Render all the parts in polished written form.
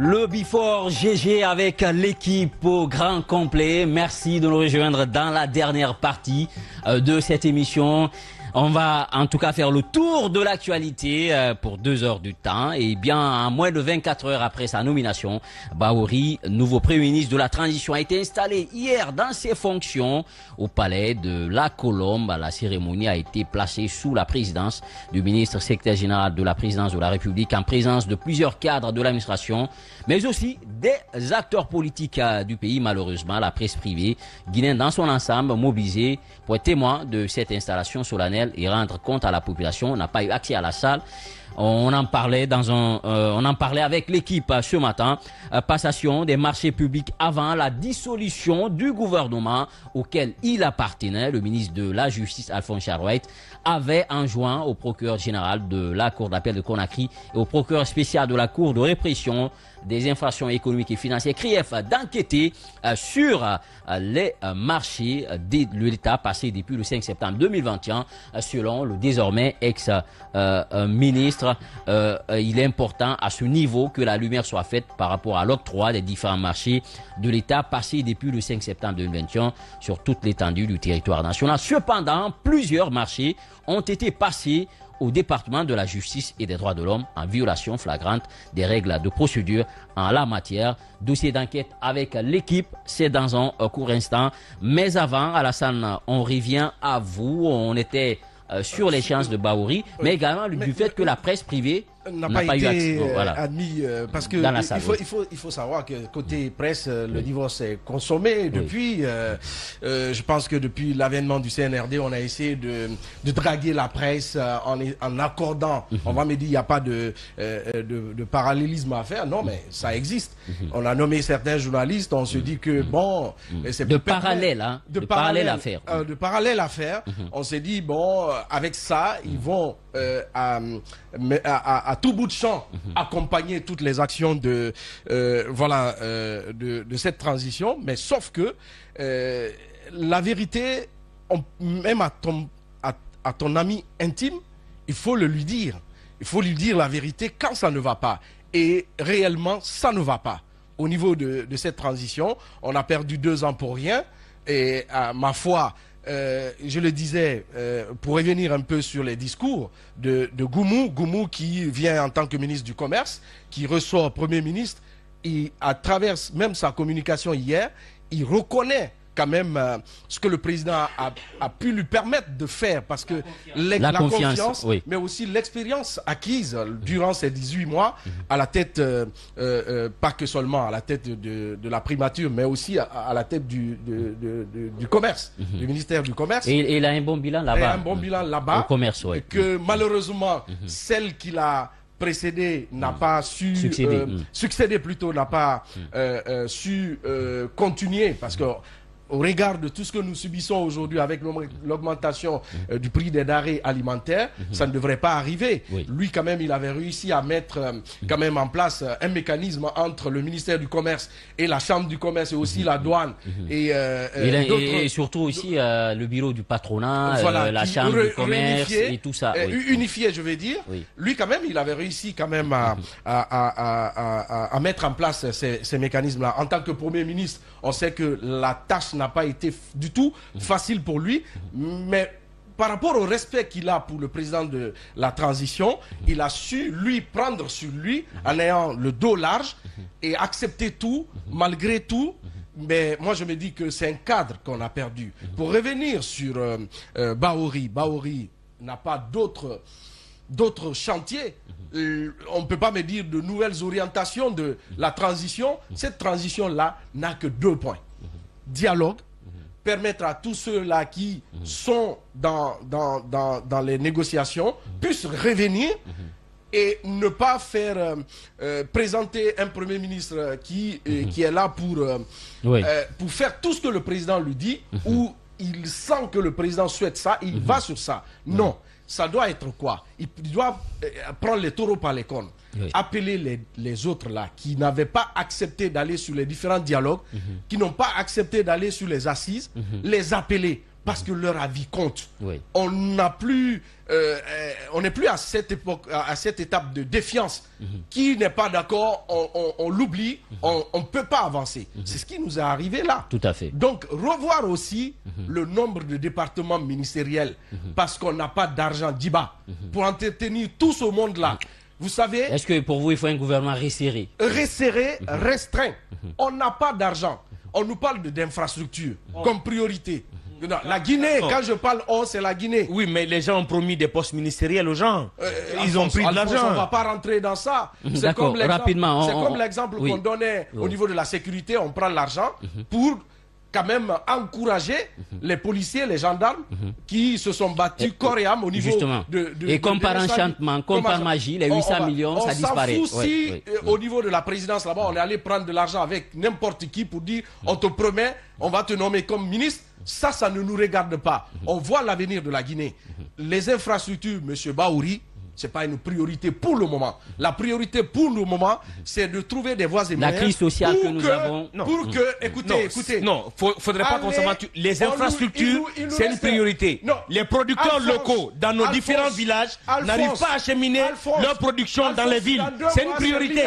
Le Before GG avec l'équipe au grand complet. Merci de nous rejoindre dans la dernière partie de cette émission. On va en tout cas faire le tour de l'actualité pour 2 heures du temps. Et bien, à moins de 24 heures après sa nomination, Bahouri, nouveau Premier ministre de la Transition, a été installé hier dans ses fonctions au palais de la Colombe. La cérémonie a été placée sous la présidence du ministre secrétaire général de la présidence de la République, en présence de plusieurs cadres de l'administration, mais aussi des acteurs politiques du pays. Malheureusement, la presse privée guinéenne dans son ensemble, mobilisée pour être témoin de cette installation solennelle et rendre compte à la population, n'a pas eu accès à la salle. On en parlait avec l'équipe ce matin. Passation des marchés publics avant la dissolution du gouvernement auquel il appartenait. Le ministre de la Justice, Alphonse Charouette, avait enjoint au procureur général de la Cour d'appel de Conakry et au procureur spécial de la Cour de répression des infractions économiques et financières, CRIEF, d'enquêter sur les marchés de l'État passés depuis le 5 septembre 2021. Selon le désormais ex-ministre, il est important à ce niveau que la lumière soit faite par rapport à l'octroi des différents marchés de l'État passés depuis le 5 septembre 2021 sur toute l'étendue du territoire national. Cependant, plusieurs marchés ont été passés au département de la justice et des droits de l'homme en violation flagrante des règles de procédure en la matière. Dossier d'enquête avec l'équipe, c'est dans un court instant. Mais avant, Alassane, on revient à vous. On était sur les chances de Bahouri, mais également du fait que la presse privée n'a pas eu été admis parce que il faut savoir que côté presse le divorce est consommé depuis je pense que depuis l'avènement du CNRD on a essayé de draguer la presse en accordant on va me dire il n'y a pas de parallélisme à faire, non mais ça existe. On a nommé certains journalistes, on se dit que bon c'est de parallèle à faire on s'est dit bon avec ça ils vont à tout bout de champ accompagner toutes les actions de cette transition, mais sauf que la vérité, même à ton ami intime, il faut le lui dire. Il faut lui dire la vérité quand ça ne va pas. Et réellement, ça ne va pas. Au niveau de cette transition, on a perdu 2 ans pour rien. Et ma foi, je le disais, pour revenir un peu sur les discours de Goumou qui vient en tant que ministre du Commerce, qui ressort Premier ministre, et à travers même sa communication hier, il reconnaît quand même ce que le président a pu lui permettre de faire, parce que la confiance oui. Mais aussi l'expérience acquise durant ces 18 mois à la tête, pas que seulement à la tête de la primature, mais aussi à la tête du commerce, du ministère du Commerce. Et il a un bon bilan là-bas. Au commerce, oui. Que malheureusement, celle qu'il a précédé n'a pas su succéder plutôt, n'a pas su continuer, parce que au regard de tout ce que nous subissons aujourd'hui avec l'augmentation du prix des denrées alimentaires, ça ne devrait pas arriver. Oui. Lui, quand même, il avait réussi à mettre quand même en place un mécanisme entre le ministère du Commerce et la Chambre du Commerce et aussi la douane. Et surtout aussi le bureau du patronat, la Chambre du Commerce et tout ça. Unifié, je vais dire. Oui. Lui, quand même, il avait réussi quand même à mettre en place ces mécanismes-là. En tant que Premier ministre, on sait que la tâche n'a pas été du tout facile pour lui, mais par rapport au respect qu'il a pour le président de la transition, il a su lui prendre sur lui en ayant le dos large et accepter tout malgré tout. Mais moi je me dis que c'est un cadre qu'on a perdu. Pour revenir sur Bahouri n'a pas d'autres chantiers. On ne peut pas me dire de nouvelles orientations de la transition. Cette transition-là n'a que 2 points. Dialogue, permettre à tous ceux-là qui sont dans les négociations puissent revenir et ne pas faire présenter un Premier ministre qui est là pour faire tout ce que le président lui dit, ou il sent que le président souhaite ça, il va sur ça. Non. Ça doit être quoi? Il doit prendre les taureaux par les cornes. Oui. Appeler les autres là, qui n'avaient pas accepté d'aller sur les différents dialogues, qui n'ont pas accepté d'aller sur les assises, les appeler parce que leur avis compte. Oui. On n'a plus, on n'est plus à cette époque, à cette étape de défiance. Qui n'est pas d'accord, on l'oublie, on ne peut pas avancer. C'est ce qui nous est arrivé là. Tout à fait. Donc, revoir aussi le nombre de départements ministériels, parce qu'on n'a pas d'argent d'IBA pour entretenir tout ce monde-là. Vous savez... Est-ce que pour vous, il faut un gouvernement resserré? Resserré, restreint. On n'a pas d'argent. On nous parle d'infrastructures comme priorité. Non, la Guinée, quand je parle c'est la Guinée. Oui, mais les gens ont promis des postes ministériels aux gens. Ils ont pris de l'argent. On ne va pas rentrer dans ça. C'est comme l'exemple qu'on donnait au niveau de la sécurité. On prend l'argent pour quand même encourager les policiers, les gendarmes qui se sont battus corps et âme au niveau et comme par enchantement, comme par magie, les 800 millions, ça disparaît. On s'en fout si au niveau de la présidence là-bas, on est allé prendre de l'argent avec n'importe qui pour dire on te promet, on va te nommer comme ministre. Ça ne nous regarde pas. On voit l'avenir de la Guinée. Les infrastructures, M. Bahouri, ce n'est pas une priorité pour le moment. La priorité pour le moment, c'est de trouver des voies et moyens. La crise sociale que nous avons... Pour que, écoutez... Non, il ne faudrait pas qu'on s'aventure. Les infrastructures, c'est une priorité. Non. Les producteurs locaux dans nos différents villages n'arrivent pas à acheminer leur production dans les villes. C'est une priorité.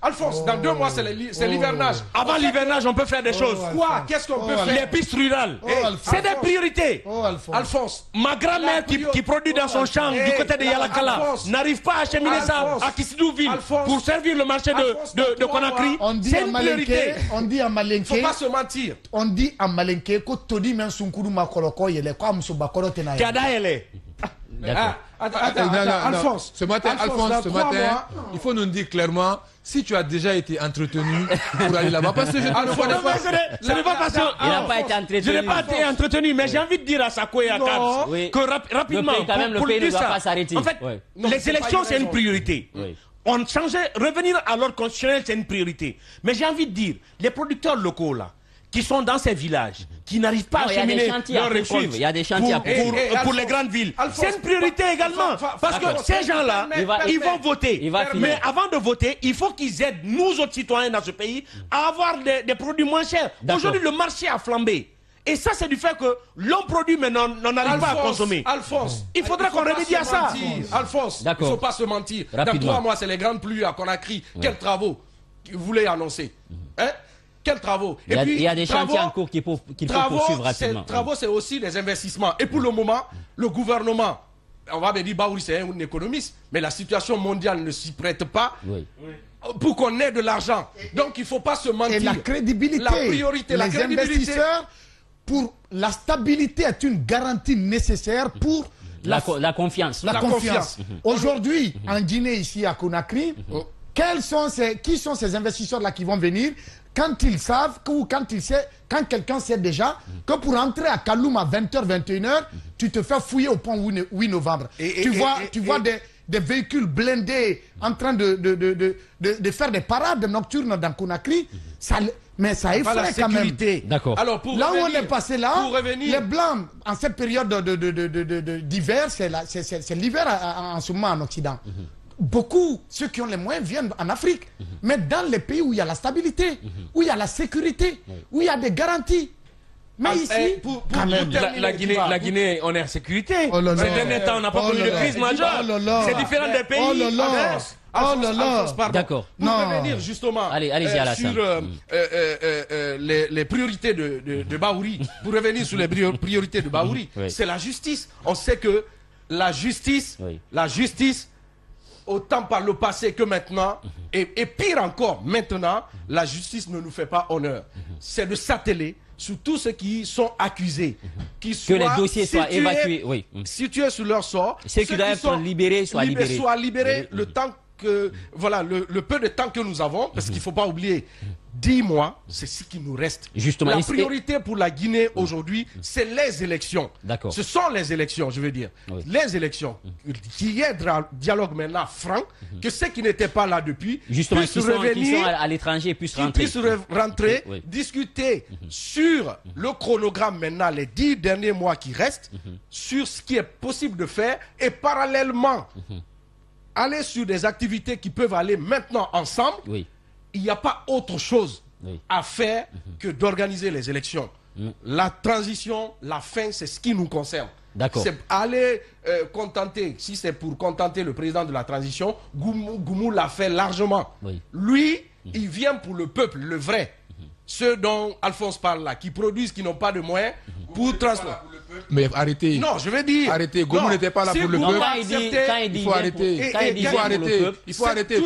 Alphonse, dans 2 mois, c'est l'hivernage. Avant l'hivernage, on peut faire des choses. Quoi? Qu'est-ce qu'on peut faire? Les pistes rurales. C'est des priorités. Alphonse. Ma grand-mère qui produit dans son champ du côté de Yalakala n'arrive pas à acheminer ça à Kissidouville pour servir le marché de Conakry. C'est une priorité. On dit à Malinké. Faut pas se mentir. On dit à Malinké que Todi men sunkuru makoloko yele kwa msobakoro tena. Kadaele. Alphonse. Ce matin, il faut nous dire clairement si tu as déjà été entretenu pour aller là-bas. Parce que ce n'est pas parce que il n'a pas été entretenu. Je n'ai pas été entretenu, mais j'ai envie de dire à Sako et à Kabs que rapidement, le pays ne doit pas s'arrêter. En fait, les élections, c'est une priorité. On changeait, revenir à l'ordre constitutionnel, c'est une priorité. Mais j'ai envie de dire, les producteurs locaux là, qui sont dans ces villages, qui n'arrivent pas à acheminer leurs récoltes pour les grandes villes. C'est une priorité également. Parce que ces gens-là, ils vont voter. Mais avant de voter, il faut qu'ils aident nous autres citoyens dans ce pays à avoir des produits moins chers. Aujourd'hui, le marché a flambé. Et ça, c'est du fait que l'on produit, mais on n'arrive pas à consommer. Alphonse, il faudrait qu'on remédie à ça. Alphonse, il ne faut pas se mentir. Dans 3 mois, c'est les grandes pluies à Conakry. Quels travaux vous voulez annoncer? Quels travaux? Il y a des chantiers en cours qu'il faut poursuivre rapidement. Travaux, c'est aussi des investissements. Et pour le moment, le gouvernement, on va me dire, Bahouri, c'est un économiste, mais la situation mondiale ne s'y prête pas. Pour qu'on ait de l'argent. Donc, il ne faut pas se mentir. Et la crédibilité. La priorité, la crédibilité. Investisseurs, pour la stabilité est une garantie nécessaire pour la confiance. La confiance. Aujourd'hui, en Guinée, ici à Conakry, qui sont ces investisseurs-là qui vont venir quand ils savent ou quand quelqu'un sait déjà que pour entrer à Kaloum à 20h, 21h, tu te fais fouiller au pont 8 novembre. Tu vois des véhicules blindés en train de faire des parades nocturnes dans Conakry. Mais ça effraie quand même. D'accord. Alors, là où on est passé là, les Blancs, en cette période d'hiver, c'est l'hiver en ce moment en Occident. Beaucoup, ceux qui ont les moyens, viennent en Afrique. Mais dans les pays où il y a la stabilité, où il y a la sécurité, où il y a des garanties. Mais ici, la Guinée, on est en sécurité. Ces derniers temps, on n'a pas connu de crise majeure. C'est différent des pays. D'accord. Pour revenir justement sur les priorités de Bahouri, pour revenir sur les priorités de Bahouri, c'est la justice. On sait que la justice, autant par le passé que maintenant, et pire encore, maintenant, la justice ne nous fait pas honneur. C'est de s'atteler sur tous ceux qui sont accusés, que les dossiers soient évacués, situés sur leur sort. Ceux qui doivent être libérés soient libérés. Le temps que, voilà, le peu de temps que nous avons, parce qu'il ne faut pas oublier, 10 mois, c'est ce qui nous reste. Justement, la priorité pour la Guinée aujourd'hui, c'est les élections. D'accord. Ce sont les élections, je veux dire. Les élections. Qu'il y ait dialogue maintenant franc, que ceux qui n'étaient pas là depuis justement, puissent revenir, qui sont à l'étranger puissent rentrer, discuter sur le chronogramme maintenant, les 10 derniers mois qui restent, sur ce qui est possible de faire, et parallèlement, aller sur des activités qui peuvent aller maintenant ensemble. Il n'y a pas autre chose à faire que d'organiser les élections. la transition, la fin, c'est ce qui nous concerne. D'accord. C'est aller contenter, si c'est pour contenter le président de la transition, Goumou l'a fait largement. Oui. Lui, il vient pour le peuple, le vrai. Ceux dont Alphonse parle là, qui produisent, qui n'ont pas de moyens pour transporter. Mais arrêtez. Non, je veux dire. Arrêtez. Goumou n'était pas là pour le peuple. Il faut arrêter. Il faut arrêter.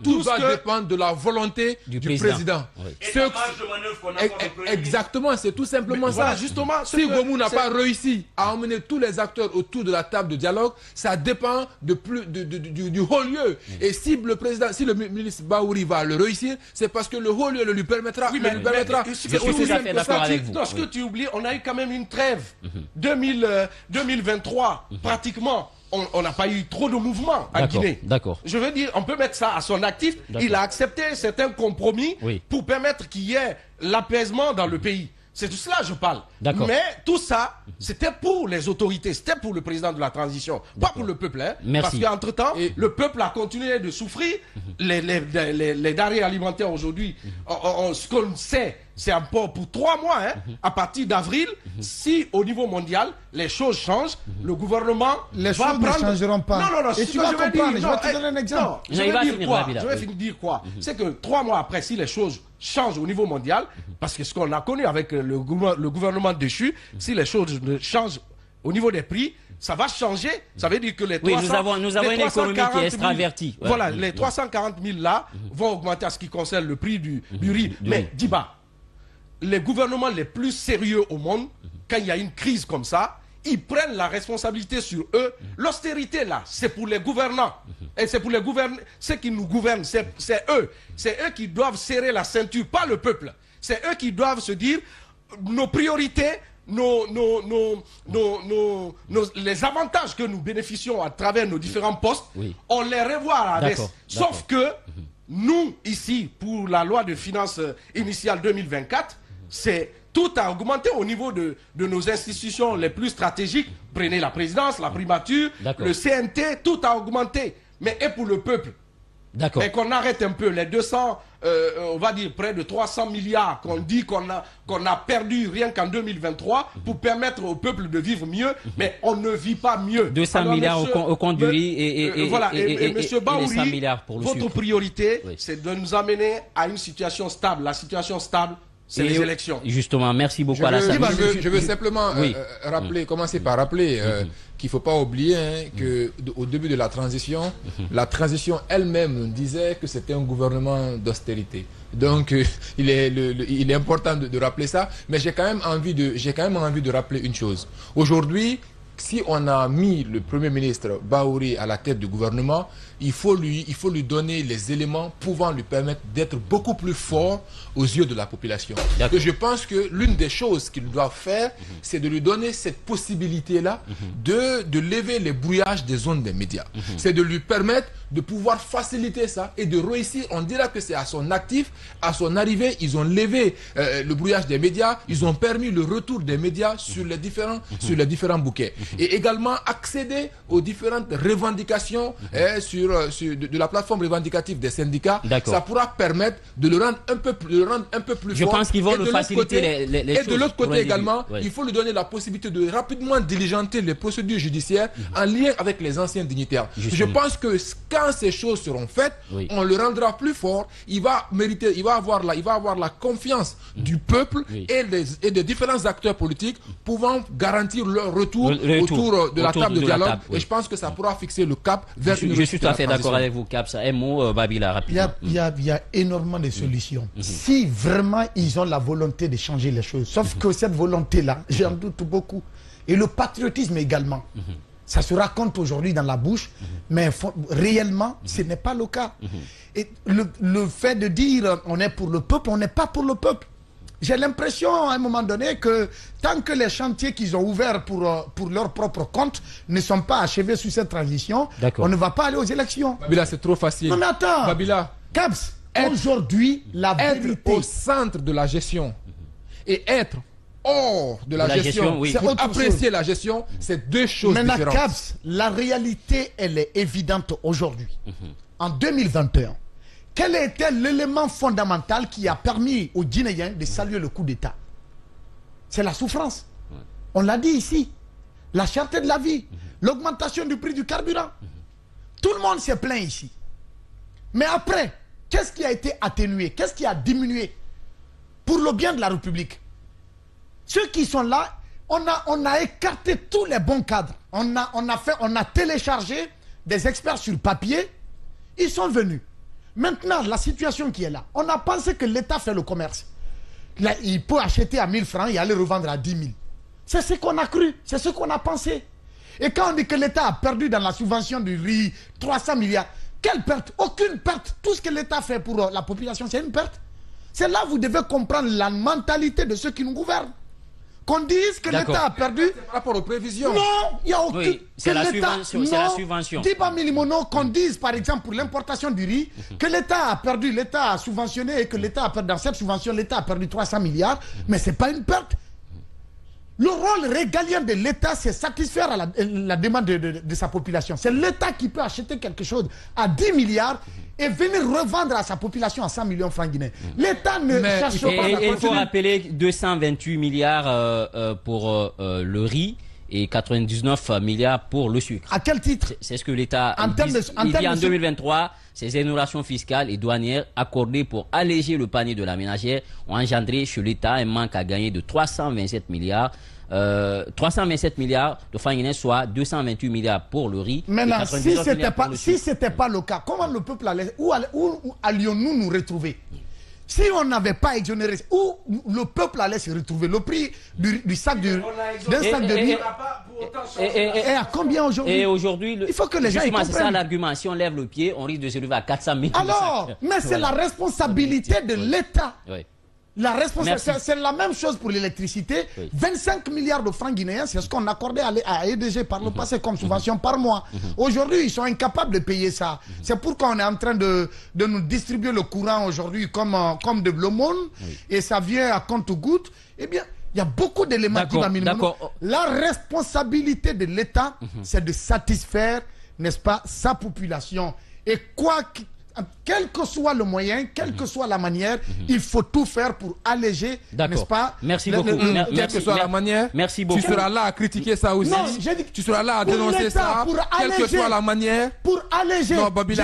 Tout doit dépendre de la volonté du président. Exactement, c'est tout simplement ça. Justement, si Goumou n'a pas réussi à emmener tous les acteurs autour de la table de dialogue, ça dépend du haut lieu. Et si le président, si le ministre Bahouri va le réussir, c'est parce que le haut lieu le lui permettra. C'est aussi ça fait d'accord avec vous. Non, ce que tu oublies, on a eu quand même une trêve. 2023, pratiquement, on n'a pas eu trop de mouvements en Guinée. D'accord. Je veux dire, on peut mettre ça à son actif. Il a accepté certains compromis pour permettre qu'il y ait l'apaisement dans le pays. C'est de cela que je parle. Mais tout ça, c'était pour les autorités, c'était pour le président de la transition, pas pour le peuple. Hein, parce qu'entre-temps, le peuple a continué de souffrir. Les denrées alimentaires aujourd'hui, ce qu'on sait, c'est encore pour 3 mois. Hein, à partir d'avril, si au niveau mondial, les choses changent, le gouvernement les choses ne changeront pas. Non, et tu vas comprendre, je vais te donner un exemple. Je vais dire quoi c'est que 3 mois après, si les choses changent au niveau mondial, parce que ce qu'on a connu avec le gouvernement déchu, si les choses changent au niveau des prix, ça va changer. Ça veut dire que les 300, nous avons une économie qui est extravertie. Voilà, les 340 000 là vont augmenter à ce qui concerne le prix du riz. Mais Diba, les gouvernements les plus sérieux au monde, quand il y a une crise comme ça, ils prennent la responsabilité sur eux. L'austérité, là, c'est pour les gouvernants. Et c'est pour les gouvernants, ceux qui nous gouvernent, c'est eux. C'est eux qui doivent serrer la ceinture, pas le peuple. C'est eux qui doivent se dire, nos priorités, les avantages que nous bénéficions à travers nos différents postes, on les revoit à la baisse. Sauf que nous, ici, pour la loi de finances initiale 2024, c'est tout a augmenté au niveau de nos institutions les plus stratégiques. Prenez la présidence, la primature, le CNT, tout a augmenté. Mais et pour le peuple. Mais qu'on arrête un peu les 200, on va dire près de 300 milliards qu'on dit qu'on a perdu rien qu'en 2023 pour permettre au peuple de vivre mieux, mais on ne vit pas mieux. 200 milliards au compte du riz et M. Bahouri, 100 milliards pour le votre sucre. Priorité, c'est de nous amener à une situation stable. La situation stable, c'est les élections. Justement, merci beaucoup Alassane. Je veux simplement rappeler, commencer par rappeler qu'il ne faut pas oublier qu'au début de la transition elle-même disait que c'était un gouvernement d'austérité. Donc il est important de rappeler ça, mais j'ai quand même envie de rappeler une chose. Aujourd'hui, si on a mis le Premier ministre Bahouri à la tête du gouvernement, il faut lui donner les éléments pouvant lui permettre d'être beaucoup plus fort aux yeux de la population. Et je pense que l'une des choses qu'il doit faire, c'est de lui donner cette possibilité-là de lever les brouillages des zones des médias. C'est de lui permettre de pouvoir faciliter ça et de réussir. On dira que c'est à son actif, à son arrivée, ils ont levé le brouillage des médias, ils ont permis le retour des médias sur les différents bouquets. Et également accéder aux différentes revendications de la plateforme revendicative des syndicats. Ça pourra permettre de le rendre un peu plus fort. Je pense qu'ils vont le faciliter les choses. Et de l'autre côté également, il faut lui donner la possibilité de rapidement diligenter les procédures judiciaires en lien avec les anciens dignitaires. Je pense que quand ces choses seront faites, on le rendra plus fort. Il va avoir la confiance du peuple et des différents acteurs politiques pouvant garantir leur retour autour de la table de dialogue. Et je pense que ça pourra fixer le cap vers une Je suis tout à fait d'accord avec vous, Caps. Un mot, Babila, rapidement. Il y a énormément de solutions. Si vraiment ils ont la volonté de changer les choses, sauf que cette volonté-là, j'en doute beaucoup. Et le patriotisme également. Ça se raconte aujourd'hui dans la bouche, mais réellement, ce n'est pas le cas. Et le fait de dire on est pour le peuple, on n'est pas pour le peuple. J'ai l'impression à un moment donné que tant que les chantiers qu'ils ont ouverts pour leur propre compte ne sont pas achevés sur cette transition, on ne va pas aller aux élections. Babila, c'est trop facile. Non mais attends, Babila, Caps, aujourd'hui, la vérité... Être au centre de la gestion et être hors de la gestion pour apprécier la gestion, c'est deux choses différentes. Maintenant, Caps, la réalité, elle est évidente aujourd'hui. En 2021, quel était l'élément fondamental qui a permis aux Guinéens de saluer le coup d'État? c'est la souffrance. On l'a dit ici. La cherté de la vie, l'augmentation du prix du carburant. Tout le monde s'est plaint ici. Mais après, qu'est-ce qui a été atténué? Qu'est-ce qui a diminué pour le bien de la République? Ceux qui sont là, on a écarté tous les bons cadres. On a téléchargé des experts sur papier. Ils sont venus. Maintenant, la situation qui est là, on a pensé que l'État fait le commerce. Là, il peut acheter à 1000 francs et aller revendre à 10 000. C'est ce qu'on a cru, c'est ce qu'on a pensé. Et quand on dit que l'État a perdu dans la subvention du riz 300 milliards, quelle perte? Aucune perte. Tout ce que l'État fait pour la population, c'est une perte. C'est là que vous devez comprendre la mentalité de ceux qui nous gouvernent. Qu'on dise que l'État a perdu... Par rapport aux prévisions. Non, il n'y a aucun... Oui, c'est la subvention. C'est la subvention. Diba Milimono, qu'on dise par exemple pour l'importation du riz, que l'État a perdu, l'État a subventionné et que l'État a perdu dans cette subvention, l'État a perdu 300 milliards, mais ce n'est pas une perte. Le rôle régalien de l'État, c'est satisfaire à la demande de sa population. C'est l'État qui peut acheter quelque chose à 10 milliards et venir revendre à sa population à 100 millions de francs guinéens. L'État ne cherche pas... Et il faut rappeler 228 milliards pour le riz et 99 milliards pour le sucre. À quel titre? C'est ce que l'État dit en 2023. Ces exonérations fiscales et douanières accordées pour alléger le panier de la ménagère ont engendré chez l'État un manque à gagner de 327 milliards. 327 milliards de francs guinéens, soit 228 milliards pour le riz. Maintenant, si ce n'était pas le cas, comment le peuple allait, où allions-nous nous retrouver? Si on n'avait pas exonéré, où le peuple allait se retrouver? Le prix du sac d'un sac de riz est à combien aujourd'hui? Et aujourd'hui, il faut que les gens comprennent. C'est ça l'argument. Si on lève le pied, on risque de se lever à 400 000. Alors, mais c'est la responsabilité de l'État. Oui. La responsabilité, c'est la même chose pour l'électricité. Oui. 25 milliards de francs guinéens, c'est ce qu'on accordait à EDG par le passé comme subvention par mois. Aujourd'hui, ils sont incapables de payer ça. C'est pourquoi on est en train de nous distribuer le courant aujourd'hui comme de l'aumône. Et ça vient à compte-gouttes. Eh bien, il y a beaucoup d'éléments qui vont minimiser. La responsabilité de l'État, c'est de satisfaire, n'est-ce pas, sa population. Et quel que soit le moyen, quelle que soit la manière, il faut tout faire pour alléger, n'est-ce pas? Merci beaucoup. Quelle que soit la manière, merci beaucoup. Tu seras là à critiquer ça aussi. Non, tu seras là à dénoncer ça, quelle que soit la manière. Pour alléger, non, Bobby,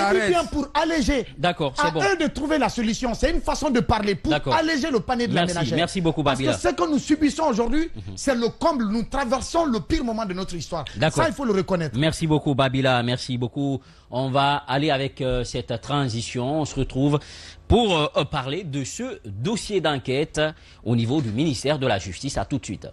pour alléger. D'accord, c'est bon. À eux de trouver la solution. C'est une façon de parler pour alléger le panier de la ménagère. Merci beaucoup, Babila. Parce que ce que nous subissons aujourd'hui, c'est le comble. Nous traversons le pire moment de notre histoire. Ça, il faut le reconnaître. Merci beaucoup, Babila. Merci beaucoup. On va aller avec cette transition. On se retrouve pour parler de ce dossier d'enquête au niveau du ministère de la Justice. À tout de suite.